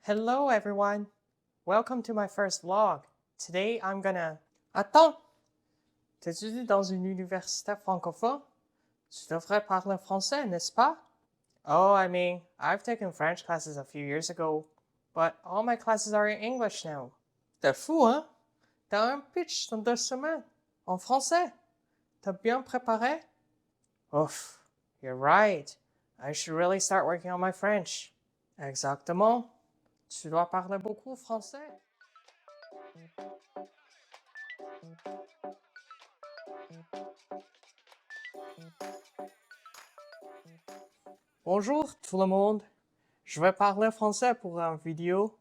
Hello everyone! Welcome to my first vlog. Today I'm gonna... Attends! T'étudies dans une université francophone? Tu devrais parler français, n'est-ce pas? Oh, I mean, I've taken French classes a few years ago, but all my classes are in English now. T'es fou, hein? T'as un pitch dans 2 semaines, en français. T'as bien préparé? Oof, you're right. I should really start working on my French. Exactement. Tu dois parler beaucoup français. Bonjour tout le monde. Je vais parler français pour une vidéo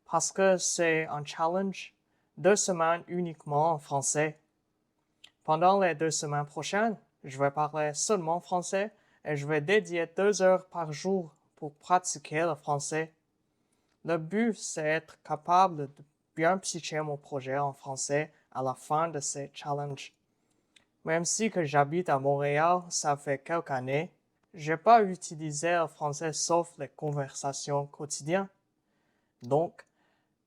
parce que c'est un challenge. 2 semaines uniquement en français. Pendant les 2 semaines prochaines, je vais parler seulement français et je vais dédier 2 heures par jour pour pratiquer le français. Le but, c'est être capable de bien pitcher mon projet en français à la fin de ces challenges. Même si que j'habite à Montréal, ça fait quelques années, j'ai pas utilisé le français sauf les conversations quotidiennes. Donc,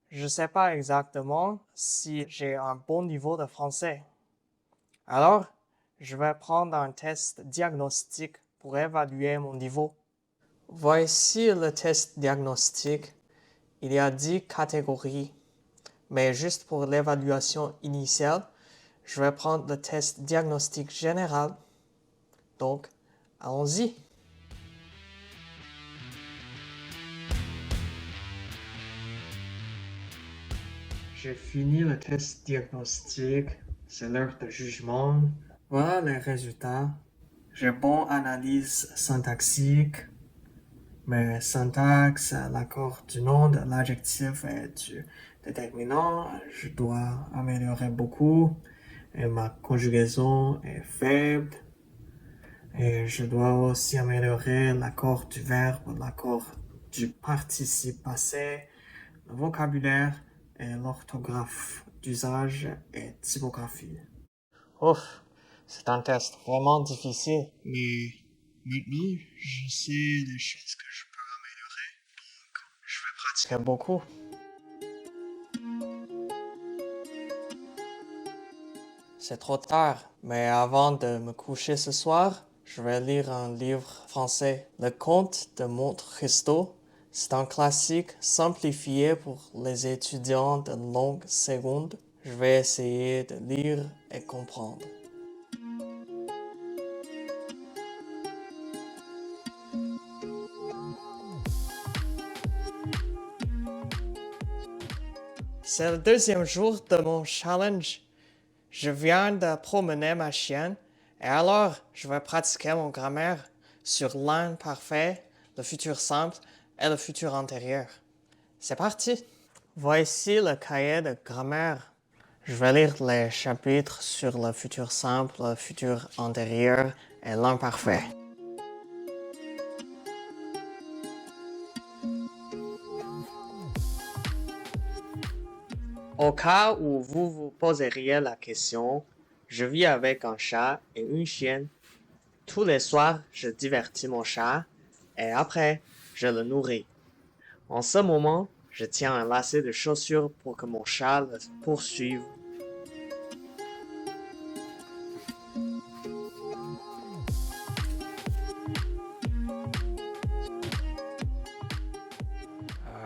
je sais pas exactement si j'ai un bon niveau de français. Alors, je vais prendre un test diagnostique pour évaluer mon niveau. Voici le test diagnostique. Il y a 10 catégories, mais juste pour l'évaluation initiale, je vais prendre le test diagnostic général. Donc, allons-y. J'ai fini le test diagnostic, c'est l'heure de jugement. Voilà les résultats. J'ai bonne analyse syntaxique, mais syntaxe, l'accord du nom, de l'adjectif et du déterminant, je dois améliorer beaucoup. Et ma conjugaison est faible. Et je dois aussi améliorer l'accord du verbe, l'accord du participe passé, le vocabulaire et l'orthographe d'usage et typographie. Ouf, c'est un test vraiment difficile, mais maintenant, je sais les choses que je peux améliorer, donc je vais pratiquer beaucoup. C'est trop tard, mais avant de me coucher ce soir, je vais lire un livre français, Le Conte de Monte Cristo. C'est un classique simplifié pour les étudiants de langue seconde. Je vais essayer de lire et comprendre. C'est le 2e jour de mon challenge. Je viens de promener ma chienne et alors je vais pratiquer mon grammaire sur l'imparfait, le futur simple et le futur antérieur. C'est parti! Voici le cahier de grammaire. Je vais lire les chapitres sur le futur simple, le futur antérieur et l'imparfait. Au cas où vous vous poseriez la question, je vis avec un chat et une chienne. Tous les soirs, je divertis mon chat et après, je le nourris. En ce moment, je tiens un lacet de chaussures pour que mon chat le poursuive.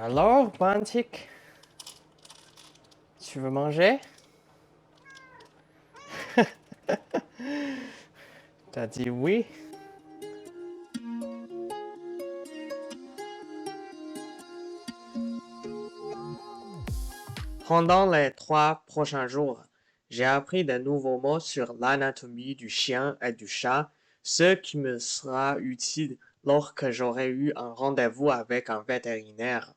Alors, Bantic, tu veux manger? T'as dit oui? Pendant les 3 prochains jours, j'ai appris de nouveaux mots sur l'anatomie du chien et du chat, ce qui me sera utile lorsque j'aurai eu un rendez-vous avec un vétérinaire.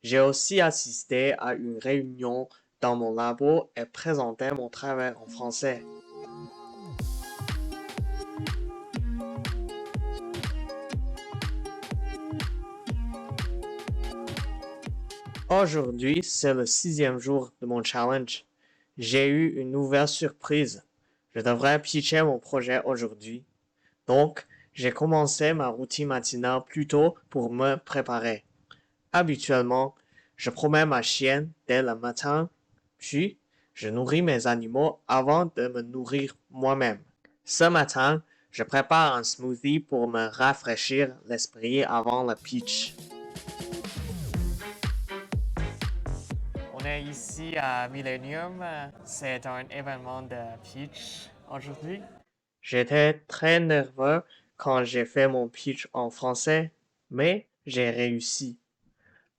J'ai aussi assisté à une réunion dans mon labo et présenté mon travail en français. Aujourd'hui, c'est le 6e jour de mon challenge. J'ai eu une nouvelle surprise. Je devrais pitcher mon projet aujourd'hui. Donc, j'ai commencé ma routine matinale plus tôt pour me préparer. Habituellement, Je promène ma chienne dès le matin, puis je nourris mes animaux avant de me nourrir moi-même. Ce matin, je prépare un smoothie pour me rafraîchir l'esprit avant le pitch. On est ici à Millennium. C'est un événement de pitch aujourd'hui. J'étais très nerveux quand j'ai fait mon pitch en français, mais j'ai réussi.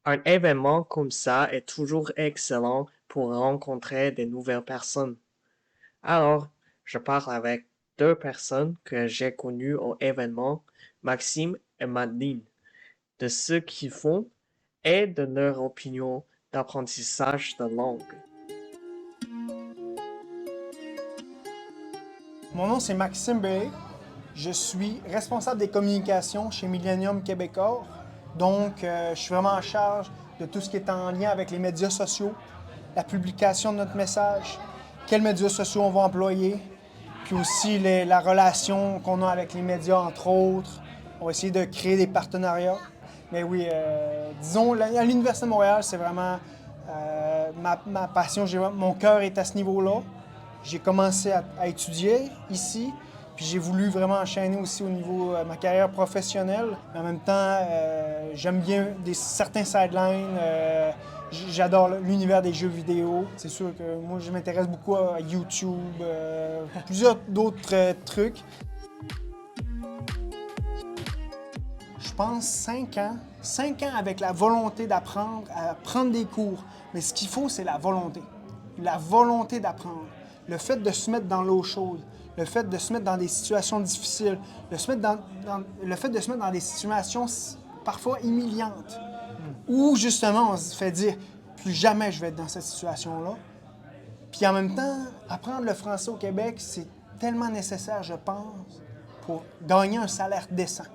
Un événement comme ça est toujours excellent pour rencontrer de nouvelles personnes. Alors, je parle avec deux personnes que j'ai connues au événement, Maxime et Madeleine, de ce qu'ils font et de leur opinion d'apprentissage de langue. Mon nom, c'est Maxime Bellé. Je suis responsable des communications chez Millennium Québecor. Donc, je suis vraiment en charge de tout ce qui est en lien avec les médias sociaux, la publication de notre message, quels médias sociaux on va employer, puis aussi la relation qu'on a avec les médias, entre autres. On va essayer de créer des partenariats. Mais oui, disons, à l'Université de Montréal, c'est vraiment ma passion. Mon cœur est à ce niveau-là. J'ai commencé à étudier ici, puis j'ai voulu vraiment enchaîner aussi au niveau de ma carrière professionnelle. Mais en même temps, j'aime bien certains sidelines. J'adore l'univers des jeux vidéo. C'est sûr que moi, je m'intéresse beaucoup à YouTube, plusieurs d'autres trucs. Je pense 5 ans. 5 ans avec la volonté d'apprendre, à prendre des cours. Mais ce qu'il faut, c'est la volonté. La volonté d'apprendre. Le fait de se mettre dans l'eau chaude, le fait de se mettre dans des situations difficiles, le fait de se mettre dans des situations parfois humiliantes, où justement on se fait dire plus jamais je vais être dans cette situation-là. Puis en même temps, apprendre le français au Québec, c'est tellement nécessaire, je pense, pour gagner un salaire décent.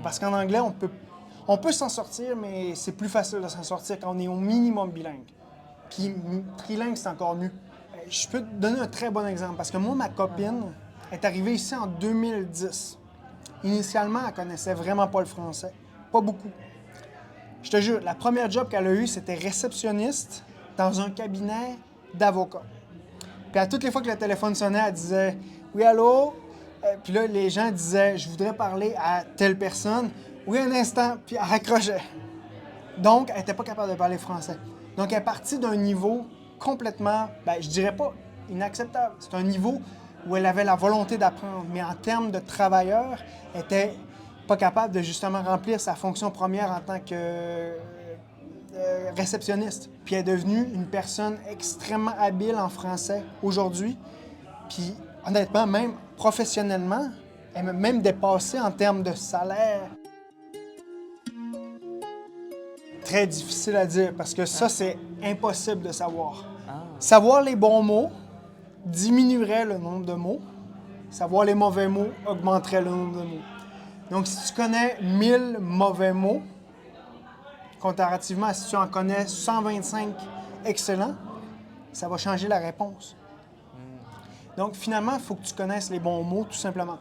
Parce qu'en anglais, on peut s'en sortir, mais c'est plus facile de s'en sortir quand on est au minimum bilingue. Puis trilingue, c'est encore mieux. Je peux te donner un très bon exemple, parce que moi, ma copine est arrivée ici en 2010. Initialement, elle connaissait vraiment pas le français. Pas beaucoup. Je te jure, la première job qu'elle a eue, c'était réceptionniste dans un cabinet d'avocat. Puis à toutes les fois que le téléphone sonnait, elle disait « Oui, allô? » Puis là, les gens disaient « Je voudrais parler à telle personne. » « Oui, un instant. » Puis elle raccrochait. Donc, elle n'était pas capable de parler français. Donc, elle est partie d'un niveau complètement, je dirais pas inacceptable. C'est un niveau où elle avait la volonté d'apprendre, mais en termes de travailleur, elle était pas capable de justement remplir sa fonction première en tant que réceptionniste. Puis elle est devenue une personne extrêmement habile en français aujourd'hui. Puis honnêtement, même professionnellement, elle m'a même dépassé en termes de salaire. Très difficile à dire parce que ça, c'est impossible de savoir. Savoir les bons mots diminuerait le nombre de mots. Savoir les mauvais mots augmenterait le nombre de mots. Donc, si tu connais 1000 mauvais mots, comparativement à si tu en connais 125 excellents, ça va changer la réponse. Donc, finalement, il faut que tu connaisses les bons mots, tout simplement.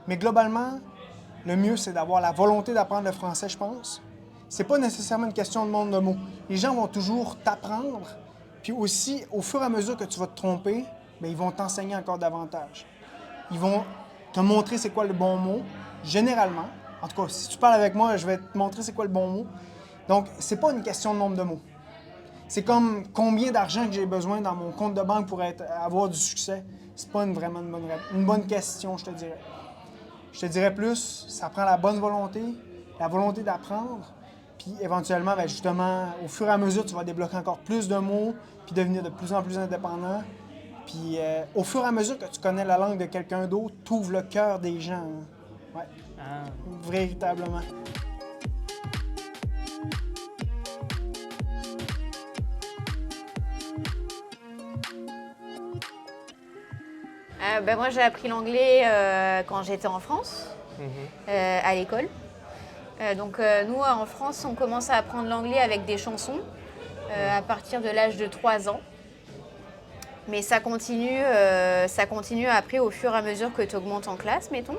Mais globalement, le mieux, c'est d'avoir la volonté d'apprendre le français, je pense. C'est pas nécessairement une question de nombre de mots. Les gens vont toujours t'apprendre, puis aussi, au fur et à mesure que tu vas te tromper, ils vont t'enseigner encore davantage. Ils vont te montrer c'est quoi le bon mot, généralement. En tout cas, si tu parles avec moi, je vais te montrer c'est quoi le bon mot. Donc, c'est pas une question de nombre de mots. C'est comme combien d'argent que j'ai besoin dans mon compte de banque pour avoir du succès. C'est pas vraiment une bonne question, je te dirais. Je te dirais plus, ça prend la bonne volonté, la volonté d'apprendre, puis éventuellement, justement, au fur et à mesure, tu vas débloquer encore plus de mots, puis devenir de plus en plus indépendant. Puis au fur et à mesure que tu connais la langue de quelqu'un d'autre, tu ouvres le cœur des gens. Hein. Ouais. Véritablement. Moi, j'ai appris l'anglais quand j'étais en France, à l'école. Nous, en France, on commence à apprendre l'anglais avec des chansons à partir de l'âge de 3 ans. Mais ça continue après au fur et à mesure que tu augmentes en classe, mettons.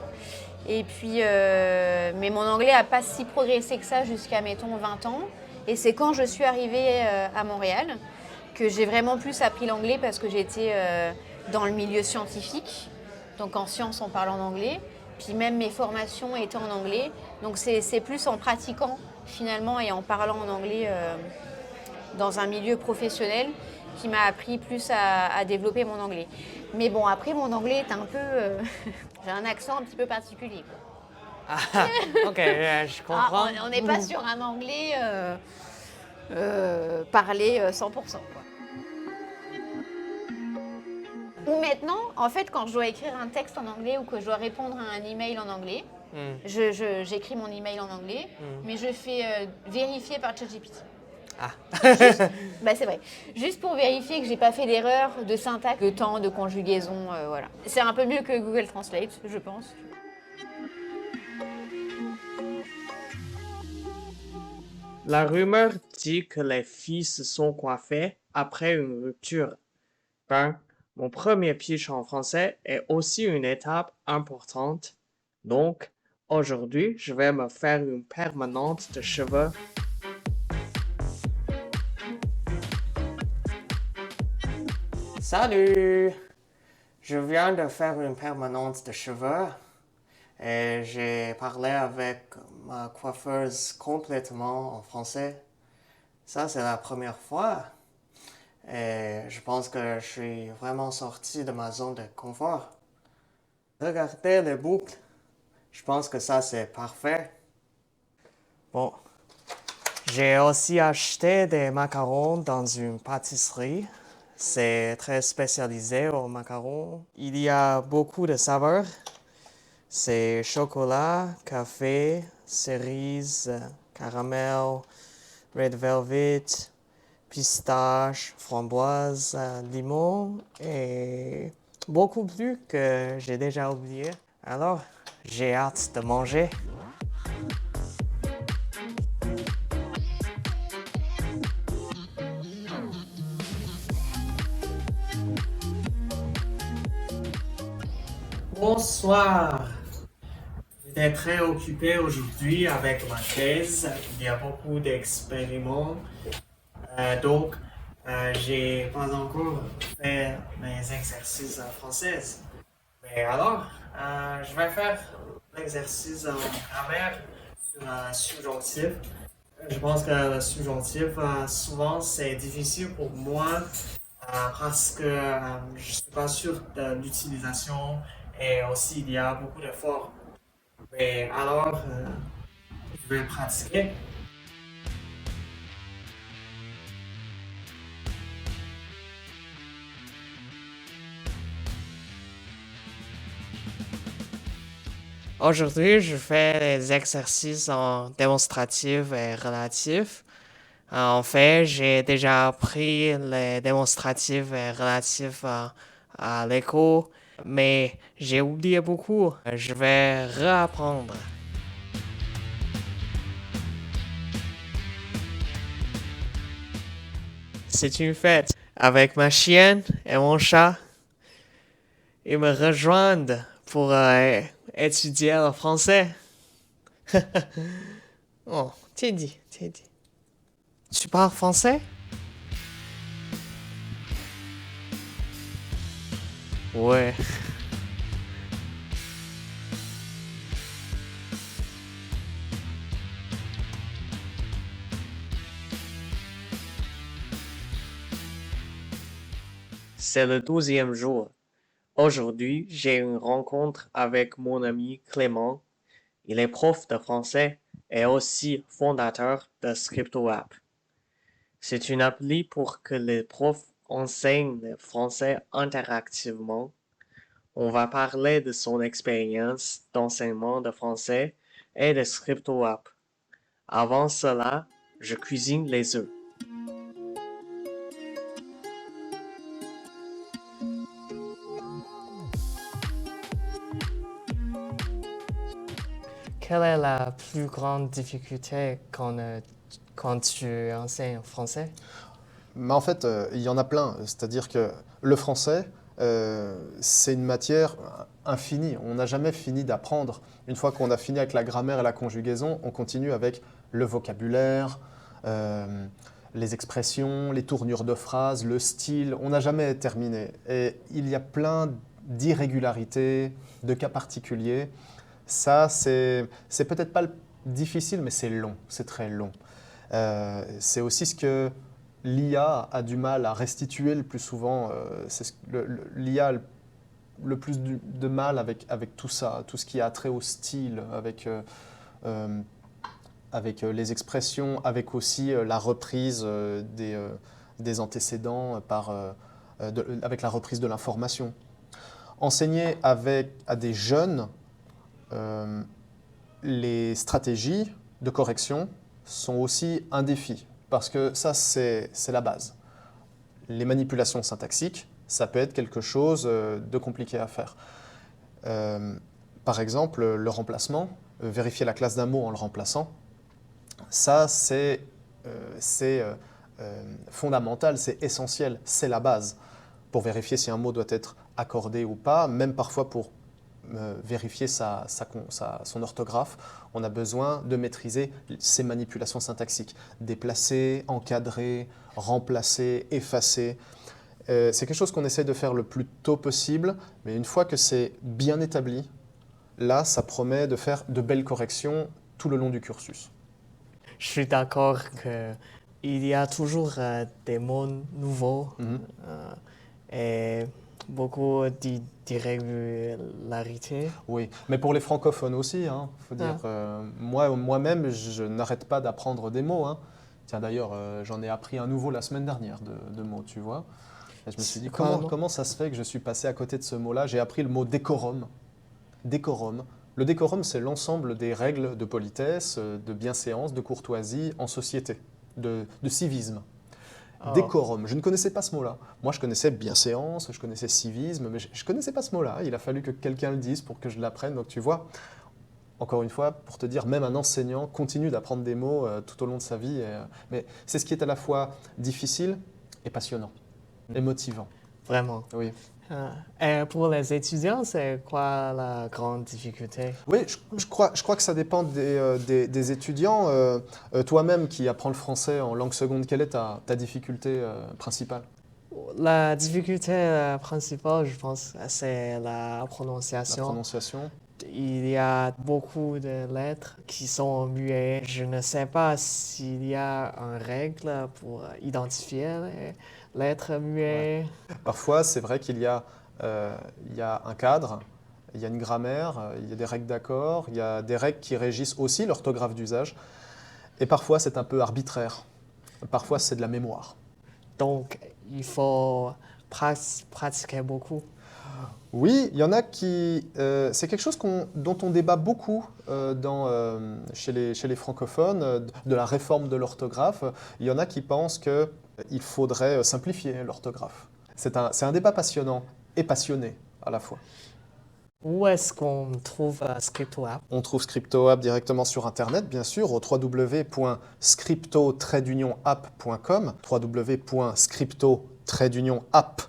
Et puis, mais mon anglais n'a pas si progressé que ça jusqu'à, mettons, 20 ans. Et c'est quand je suis arrivée à Montréal que j'ai vraiment plus appris l'anglais parce que j'étais dans le milieu scientifique. Donc en sciences, on parle en anglais. Puis même mes formations étaient en anglais. Donc c'est plus en pratiquant finalement et en parlant en anglais dans un milieu professionnel qui m'a appris plus à développer mon anglais. Mais bon, après, mon anglais est un peu... j'ai un accent un petit peu particulier, quoi. Ah, ok, je comprends. On n'est pas sur un anglais parlé 100%, quoi. Ou maintenant, en fait, quand je dois écrire un texte en anglais ou que je dois répondre à un email en anglais, j'écris mon email en anglais, mais je fais vérifier par ChatGPT. Ah. Bah c'est vrai. Juste pour vérifier que j'ai pas fait d'erreur de syntaxe, de temps, de conjugaison, voilà. C'est un peu mieux que Google Translate, je pense. La rumeur dit que les filles se sont coiffées après une rupture. Ben, mon premier pitch en français est aussi une étape importante. Donc, aujourd'hui, je vais me faire une permanente de cheveux. Salut! Je viens de faire une permanente de cheveux et j'ai parlé avec ma coiffeuse complètement en français. Ça, c'est la première fois. Et je pense que je suis vraiment sorti de ma zone de confort. Regardez les boucles. Je pense que ça, c'est parfait. Bon. J'ai aussi acheté des macarons dans une pâtisserie. C'est très spécialisé aux macarons. Il y a beaucoup de saveurs. C'est chocolat, café, cerise, caramel, red velvet, pistache, framboise, limon et beaucoup plus que j'ai déjà oublié. Alors, j'ai hâte de manger. Bonsoir. J'étais très occupé aujourd'hui avec ma thèse. Il y a beaucoup d'expériments. Donc, j'ai pas encore fait mes exercices en français. Mais alors, je vais faire l'exercice en grammaire sur un subjonctif. Je pense que le subjonctif, souvent, c'est difficile pour moi parce que je ne suis pas sûr de l'utilisation et aussi il y a beaucoup de formes. Mais alors, je vais pratiquer. Aujourd'hui, je fais les exercices en démonstratif et relatif. En fait, j'ai déjà appris les démonstratifs et relatifs à l'école, mais j'ai oublié beaucoup. Je vais réapprendre. C'est une fête avec ma chienne et mon chat. Ils me rejoignent pour étudier le français. Oh, Teddy. Tu parles français? Ouais. C'est le 12e jour. Aujourd'hui, j'ai une rencontre avec mon ami Clément. Il est prof de français et aussi fondateur de ScriptoApp. C'est une appli pour que les profs enseignent le français interactivement. On va parler de son expérience d'enseignement de français et de ScriptoApp. Avant cela, je cuisine les œufs. Quelle est la plus grande difficulté quand tu enseignes français? Mais en fait, il y en a plein. C'est-à-dire que le français, c'est une matière infinie. On n'a jamais fini d'apprendre. Une fois qu'on a fini avec la grammaire et la conjugaison, on continue avec le vocabulaire, les expressions, les tournures de phrases, le style, on n'a jamais terminé. Et il y a plein d'irrégularités, de cas particuliers. Ça, c'est peut-être pas difficile, mais c'est long, c'est très long. C'est aussi ce que l'IA a du mal à restituer le plus souvent. L'IA a le plus de mal avec tout ça, tout ce qui a trait au style, avec les expressions, avec aussi la reprise des antécédents avec la reprise de l'information. Enseigner à des jeunes les stratégies de correction sont aussi un défi, parce que ça, c'est la base. Les manipulations syntaxiques, ça peut être quelque chose de compliqué à faire. Par exemple, le remplacement, vérifier la classe d'un mot en le remplaçant, ça, c'est fondamental, c'est essentiel, c'est la base pour vérifier si un mot doit être accordé ou pas, même parfois pour vérifier son orthographe, on a besoin de maîtriser ces manipulations syntaxiques. Déplacer, encadrer, remplacer, effacer. C'est quelque chose qu'on essaie de faire le plus tôt possible, mais une fois que c'est bien établi, là, ça promet de faire de belles corrections tout le long du cursus. Je suis d'accord qu'il y a toujours des mots nouveaux et beaucoup d'irrégularités. Oui, mais pour les francophones aussi, faut dire. Moi-même, je n'arrête pas d'apprendre des mots. Tiens, d'ailleurs, j'en ai appris un nouveau la semaine dernière de mots, tu vois. Et je me suis dit, comment ça se fait que je suis passé à côté de ce mot-là? J'ai appris le mot décorum. Décorum. Le décorum, c'est l'ensemble des règles de politesse, de bienséance, de courtoisie en société, de civisme. Décorum, je ne connaissais pas ce mot-là. Moi, je connaissais bienséance, je connaissais civisme, mais je ne connaissais pas ce mot-là. Il a fallu que quelqu'un le dise pour que je l'apprenne. Donc tu vois, encore une fois, pour te dire, même un enseignant continue d'apprendre des mots tout au long de sa vie. Mais c'est ce qui est à la fois difficile et passionnant, et motivant. Vraiment. Oui. Et pour les étudiants, c'est quoi la grande difficulté? Oui, je crois que ça dépend des étudiants. Toi-même qui apprends le français en langue seconde, quelle est ta difficulté principale? La difficulté principale, je pense, c'est la La prononciation. prononciation. Il y a beaucoup de lettres qui sont muettes. Je ne sais pas s'il y a une règle pour identifier les lettres muettes. Parfois, c'est vrai qu'il y a un cadre, il y a une grammaire, il y a des règles d'accord, il y a des règles qui régissent aussi l'orthographe d'usage. Et parfois, c'est un peu arbitraire. Parfois, c'est de la mémoire. Donc, il faut pratiquer beaucoup. Oui, il y en a qui... c'est quelque chose dont on débat beaucoup chez les francophones, de la réforme de l'orthographe. Il y en a qui pensent qu'il faudrait simplifier l'orthographe. C'est un débat passionnant et passionné à la fois. Où est-ce qu'on trouve ScriptoApp? On trouve ScriptoApp directement sur Internet, bien sûr, au www.scripto-app.com, www.scripto-app.com,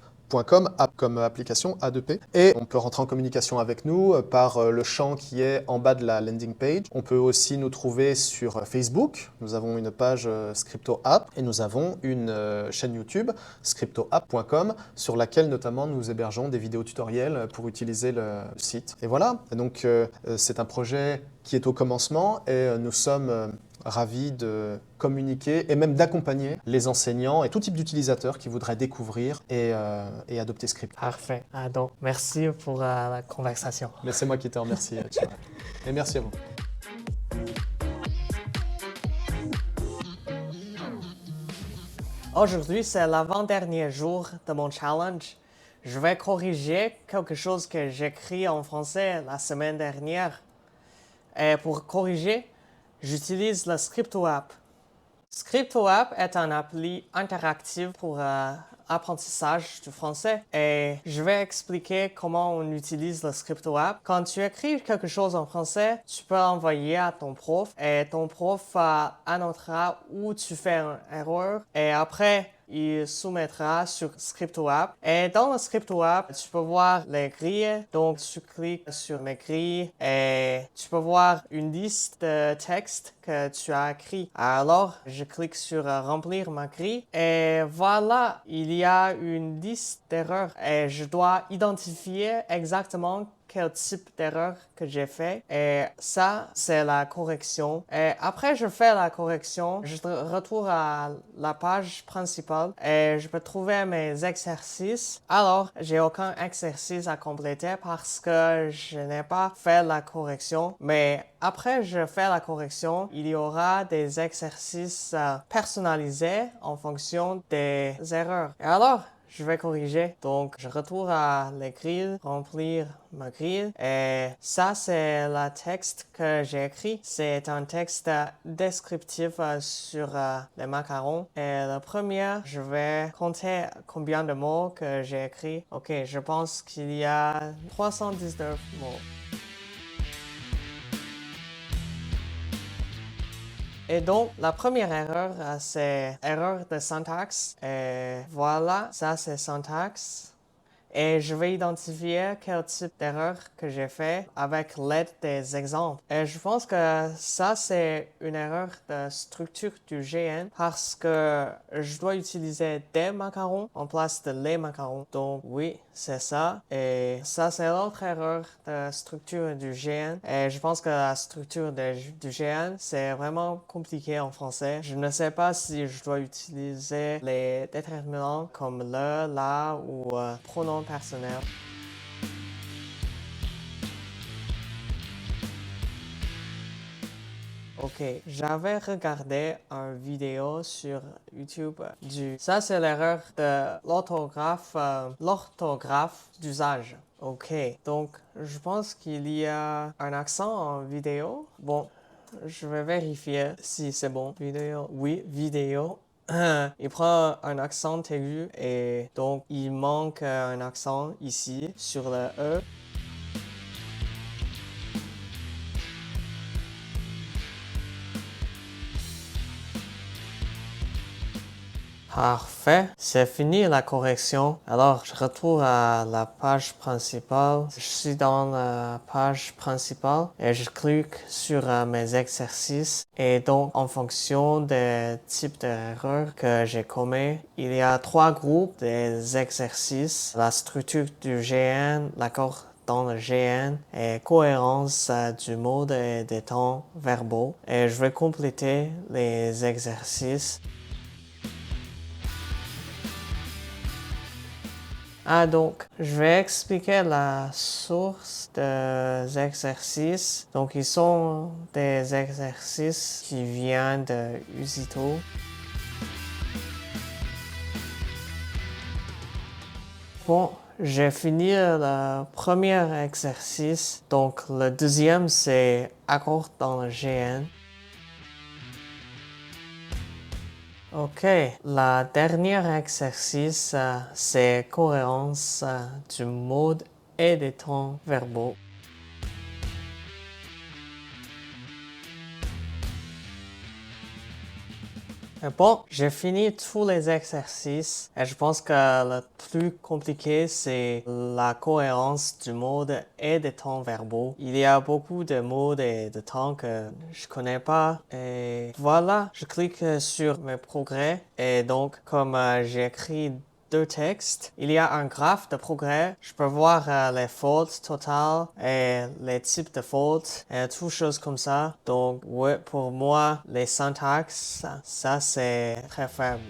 app comme application A2P. Et on peut rentrer en communication avec nous par le champ qui est en bas de la landing page. On peut aussi nous trouver sur Facebook. Nous avons une page ScriptoApp et nous avons une chaîne YouTube, scriptoapp.com, sur laquelle notamment nous hébergeons des vidéos tutoriels pour utiliser le site. Et voilà, donc c'est un projet qui est au commencement et nous sommes ravis de communiquer et même d'accompagner les enseignants et tout type d'utilisateurs qui voudraient découvrir et adopter Script. Parfait. Donc, merci pour la conversation. Mais c'est moi qui te remercie, Thierry. Et merci à vous. Aujourd'hui, c'est l'avant-dernier jour de mon challenge. Je vais corriger quelque chose que j'ai écrit en français la semaine dernière. Et pour corriger, j'utilise le ScriptoApp. ScriptoApp est un appli interactif pour apprentissage du français et je vais expliquer comment on utilise le ScriptoApp. Quand tu écris quelque chose en français, tu peux l'envoyer à ton prof et ton prof annotera où tu fais une erreur et après, il soumettra sur ScriptoApp. Et dans le ScriptoApp, tu peux voir les grilles. Donc, tu cliques sur mes grilles et tu peux voir une liste de textes que tu as écrit. Alors, je clique sur remplir ma grille et voilà, il y a une liste d'erreurs et je dois identifier exactement quel type d'erreur que j'ai fait. Et ça, c'est la correction. Et après, je fais la correction. Je retourne à la page principale et je peux trouver mes exercices. Alors, j'ai aucun exercice à compléter parce que je n'ai pas fait la correction. Mais après, je fais la correction. Il y aura des exercices personnalisés en fonction des erreurs. Et alors, je vais corriger. Donc, je retourne à les grilles, remplir ma grille. Et ça, c'est le texte que j'ai écrit. C'est un texte descriptif sur les macarons. Et le premier, je vais compter combien de mots que j'ai écrit. Ok, je pense qu'il y a 319 mots. Et donc, la première erreur, c'est erreur de syntaxe. Et voilà, ça c'est syntaxe. Et je vais identifier quel type d'erreur que j'ai fait avec l'aide des exemples. Et je pense que ça, c'est une erreur de structure du GN parce que je dois utiliser des macarons en place de les macarons. Donc oui, c'est ça. Et ça, c'est l'autre erreur de structure du GN. Et je pense que la structure du GN, c'est vraiment compliqué en français. Je ne sais pas si je dois utiliser les déterminants comme le, la ou pronom personnel. Ok, j'avais regardé une vidéo sur YouTube Ça, c'est l'erreur de l'orthographe d'usage. Ok, donc je pense qu'il y a un accent en vidéo. Bon, je vais vérifier si c'est bon. Vidéo, oui, vidéo. Il prend un accent aigu et donc il manque un accent ici sur le E. Parfait, c'est fini la correction. Alors, je retourne à la page principale. Je suis dans la page principale et je clique sur mes exercices. Et donc, en fonction des types d'erreurs que j'ai commis, il y a 3 groupes des exercices. La structure du GN, l'accord dans le GN et cohérence du mode et des temps verbaux. Et je vais compléter les exercices. Donc, je vais expliquer la source des exercices. Donc, ils sont des exercices qui viennent de Usito. Bon, j'ai fini le premier exercice. Donc, le deuxième, c'est accord dans le GN. Ok, la dernière exercice, c'est cohérence du mode et des temps verbaux. Bon, j'ai fini tous les exercices et je pense que le plus compliqué, c'est la cohérence du mode et des temps verbaux. Il y a beaucoup de modes et de temps que je connais pas et voilà, je clique sur mes progrès et donc comme j'ai écrit 2 textes. Il y a un graphe de progrès. Je peux voir les fautes totales et les types de fautes et toutes choses comme ça. Donc, ouais, pour moi, les syntaxes, ça c'est très faible.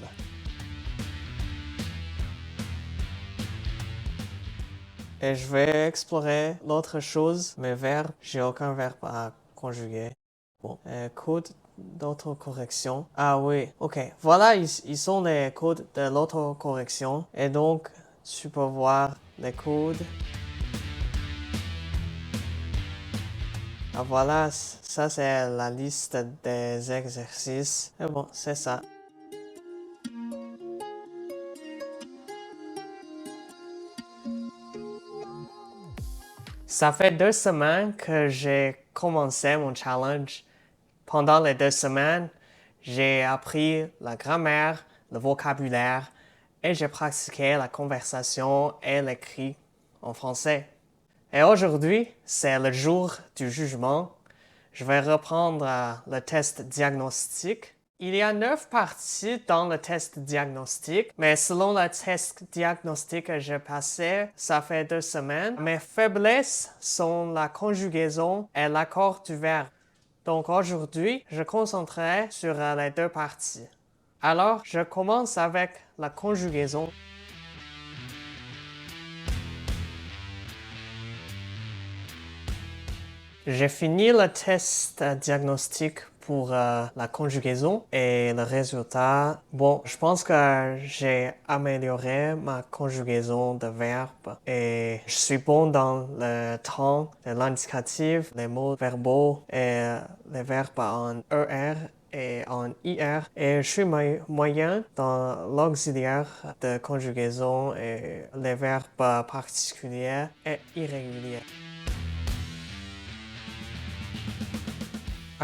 Et je vais explorer l'autre chose. Mes verbes, j'ai aucun verbe à conjuguer. Bon, code d'autocorrection. Ah oui, ok. Voilà, ils sont les codes de l'autocorrection. Et donc, tu peux voir les codes. Ah voilà, ça c'est la liste des exercices. Et bon, c'est ça. Ça fait 2 semaines que j'ai commencé mon challenge. Pendant les 2 semaines, j'ai appris la grammaire, le vocabulaire et j'ai pratiqué la conversation et l'écrit en français. Et aujourd'hui, c'est le jour du jugement. Je vais reprendre le test diagnostique. Il y a 9 parties dans le test diagnostique, mais selon le test diagnostique que j'ai passé, ça fait 2 semaines. Mes faiblesses sont la conjugaison et l'accord du verbe. Donc aujourd'hui, je concentrerai sur les 2 parties. Alors, je commence avec la conjugaison. J'ai fini le test diagnostique pour la conjugaison et le résultat, bon, je pense que j'ai amélioré ma conjugaison de verbes et je suis bon dans le temps, l'indicatif, les mots verbaux et les verbes en ER et en IR et je suis moyen dans l'auxiliaire de conjugaison et les verbes particuliers et irréguliers.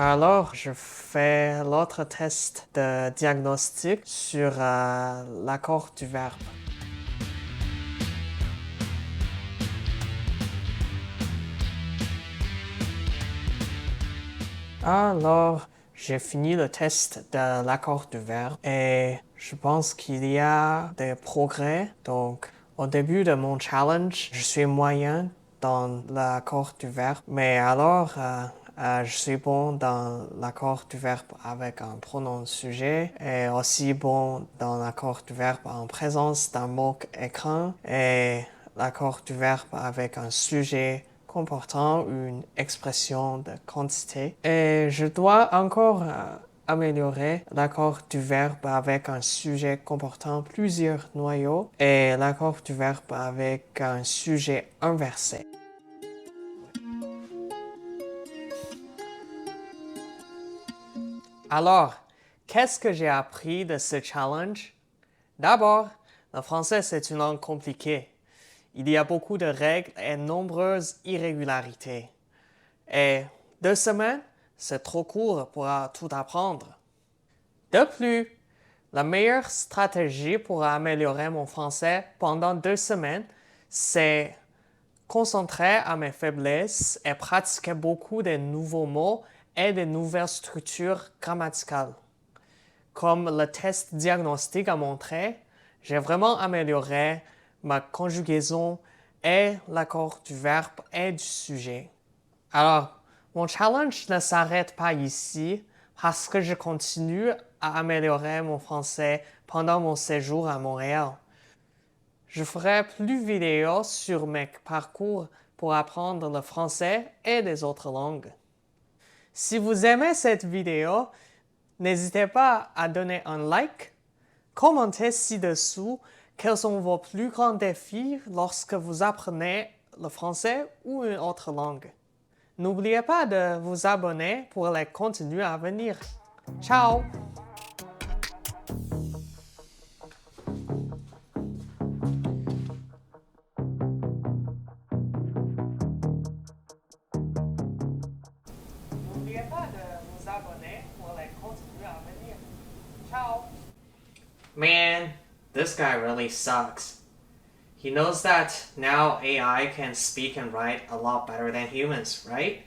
Alors, je fais l'autre test de diagnostic sur l'accord du verbe. Alors, j'ai fini le test de l'accord du verbe et je pense qu'il y a des progrès. Donc, au début de mon challenge, je suis moyen dans l'accord du verbe, mais alors, je suis bon dans l'accord du verbe avec un pronom sujet et aussi bon dans l'accord du verbe en présence d'un mot écrit et l'accord du verbe avec un sujet comportant une expression de quantité. Et je dois encore améliorer l'accord du verbe avec un sujet comportant plusieurs noyaux et l'accord du verbe avec un sujet inversé. Alors, qu'est-ce que j'ai appris de ce challenge? D'abord, le français c'est une langue compliquée. Il y a beaucoup de règles et nombreuses irrégularités. Et 2 semaines, c'est trop court pour tout apprendre. De plus, la meilleure stratégie pour améliorer mon français pendant 2 semaines, c'est concentrer à mes faiblesses et pratiquer beaucoup de nouveaux mots et de nouvelles structures grammaticales. Comme le test diagnostique a montré, j'ai vraiment amélioré ma conjugaison et l'accord du verbe et du sujet. Alors, mon challenge ne s'arrête pas ici parce que je continue à améliorer mon français pendant mon séjour à Montréal. Je ferai plus de vidéos sur mes parcours pour apprendre le français et les autres langues. Si vous aimez cette vidéo, n'hésitez pas à donner un like, commentez ci-dessous quels sont vos plus grands défis lorsque vous apprenez le français ou une autre langue. N'oubliez pas de vous abonner pour les contenus à venir. Ciao! N'oubliez pas de vous abonner pour les contenus à venir. Ciao! Man, this guy really sucks. He knows that now AI can speak and write a lot better than humans, right?